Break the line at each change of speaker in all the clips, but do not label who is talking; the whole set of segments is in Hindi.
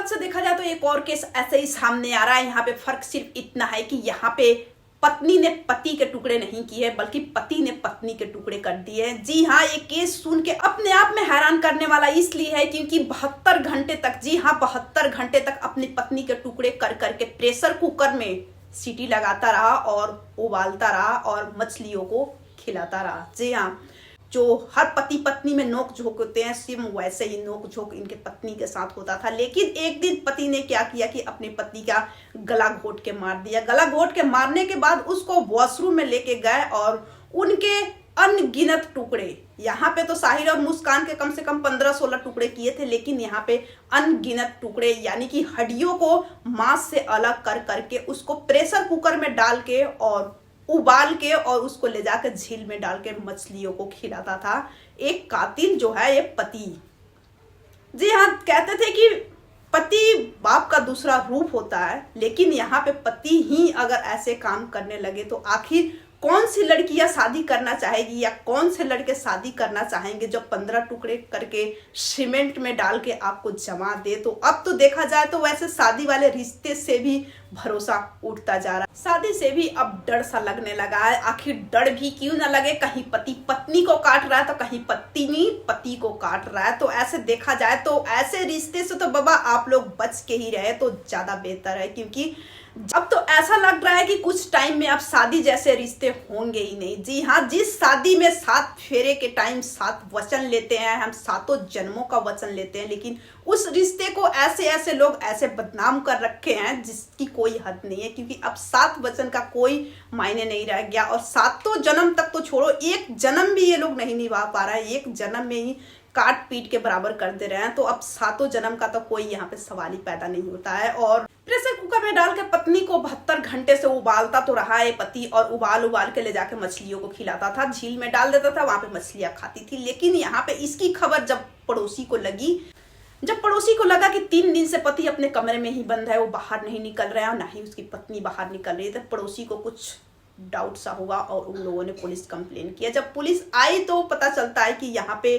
बात से देखा जाए तो एक और केस ऐसे ही सामने आ रहा है। यहाँ पे फर्क सिर्फ इतना है कि यहाँ पे पत्नी ने पति के टुकड़े नहीं किए बल्कि पति ने पत्नी के टुकड़े कर दिए। जी हाँ, ये केस सुन के अपने आप में हैरान करने वाला इसलिए है क्योंकि 72 घंटे तक, जी हाँ 72 घंटे तक अपनी पत्नी के टुकड़े कर करके प्रेशर कुकर में सीटी लगाता रहा और उबालता रहा और मछलियों को खिलाता रहा। जी हाँ, जो हर पति पत्नी में नोक झोंक होते हैं सेम वैसे ही नोक झोंक इनके पत्नी के साथ होता था। लेकिन एक दिन पति ने क्या किया कि अपनी पत्नी का गला घोट के मार दिया। गला घोट के मारने के बाद उसको वॉशरूम में लेके गए और उनके अनगिनत टुकड़े, यहाँ पे तो साहिर और मुस्कान के कम से कम 15-16 टुकड़े किए थे, लेकिन यहाँ पे अनगिनत टुकड़े यानी कि हड्डियों को मांस से अलग कर करके उसको प्रेशर कुकर में डाल के और उबाल के और उसको ले जाकर झील में डाल के मछलियों को खिलाता था। एक कातिल जो है ये पति। जी हाँ, कहते थे कि पति बाप का दूसरा रूप होता है, लेकिन यहाँ पे पति ही अगर ऐसे काम करने लगे तो आखिर कौन सी लड़कियां शादी करना चाहेगी या कौन से लड़के शादी करना चाहेंगे जो 15 टुकड़े करके सीमेंट में डाल के आपको जमा दे। तो अब तो देखा जाए तो वैसे शादी वाले रिश्ते से भी भरोसा उठता जा रहा है। शादी से भी अब डर सा लगने लगा है। आखिर डर भी क्यों ना लगे, कहीं पति पत्नी को काट रहा है तो कहीं पत्नी पति को काट रहा है। तो ऐसे देखा जाए तो ऐसे रिश्ते से तो बाबा आप लोग बच के ही रहे तो ज्यादा बेहतर है, क्योंकि अब तो ऐसा लग रहा है कि कुछ टाइम में अब शादी जैसे रिश्ते होंगे ही नहीं। जी हाँ, जिस शादी में 7 फेरे के टाइम 7 वचन लेते हैं, हम 7 जन्मों का वचन लेते हैं, लेकिन उस रिश्ते को ऐसे लोग ऐसे बदनाम कर रखे हैं जिसकी कोई हद नहीं है। क्योंकि अब 7 वचन का कोई मायने नहीं रह गया और 7 जन्म तक तो छोड़ो, एक जन्म भी ये लोग नहीं निभा पा रहा है। एक जन्म में ही काट पीट के बराबर कर दे रहे हैं। तो अब 7 जन्म का तो कोई यहाँ पे सवाल ही पैदा नहीं होता है। और प्रेशर कुकर में डाल के पत्नी को 72 घंटे से उबालता तो रहा है पति, और उबाल के ले जाके मछलियों को खिलाता था, झील में डाल देता था, वहां पे मछलियां खाती थी। लेकिन यहाँ पे इसकी खबर जब पड़ोसी को लगा कि 3 दिन से पति अपने कमरे में ही बंद है, वो बाहर नहीं निकल रहा है और ना ही उसकी पत्नी बाहर निकल रही है, तो पड़ोसी को कुछ डाउट सा हुआ और उन लोगों ने पुलिस कंप्लेन किया। जब पुलिस आई तो पता चलता है कि यहाँ पे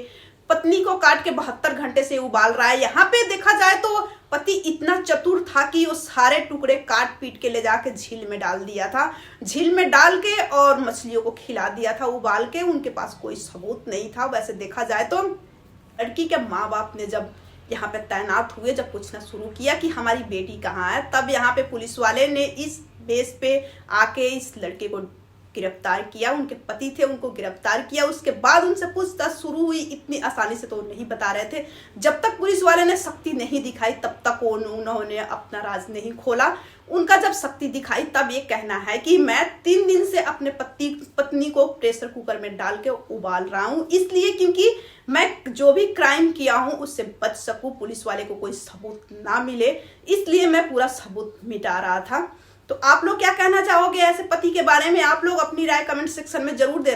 पत्नी को काट के 72 घंटे से उबाल रहा है। यहाँ पे देखा जाए तो पति इतना चतुर था कि वो सारे टुकड़े काट पीट के ले जाके झील में डाल दिया था, झील में डाल के और मछलियों को खिला दिया था उबाल के। उनके पास कोई सबूत नहीं था। वैसे देखा जाए तो लड़की के माँ बाप ने जब यहाँ पे तैनात हुए, जब पूछना शुरू किया कि हमारी बेटी कहाँ है, तब यहाँ पे पुलिस वाले ने इस बेस पे आके इस लड़के को गिरफ्तार किया। उनके पति थे, उनको गिरफ्तार किया। उसके बाद उनसे पूछताछ शुरू हुई। इतनी आसानी से तो नहीं बता रहे थे। जब तक पुलिस वाले ने सख्ती नहीं दिखाई तब तक उन्होंने अपना राज नहीं खोला। उनका जब सख्ती दिखाई तब ये कहना है कि मैं 3 दिन से अपने पत्नी को प्रेशर कुकर में डाल के उबाल रहा हूँ, इसलिए क्योंकि मैं जो भी क्राइम किया हूँ उससे बच सकूं, पुलिस वाले को कोई सबूत ना मिले, इसलिए मैं पूरा सबूत मिटा रहा था। तो आप लोग क्या कहना चाहोगे ऐसे पति के बारे में? आप लोग अपनी राय कमेंट सेक्शन में जरूर देना।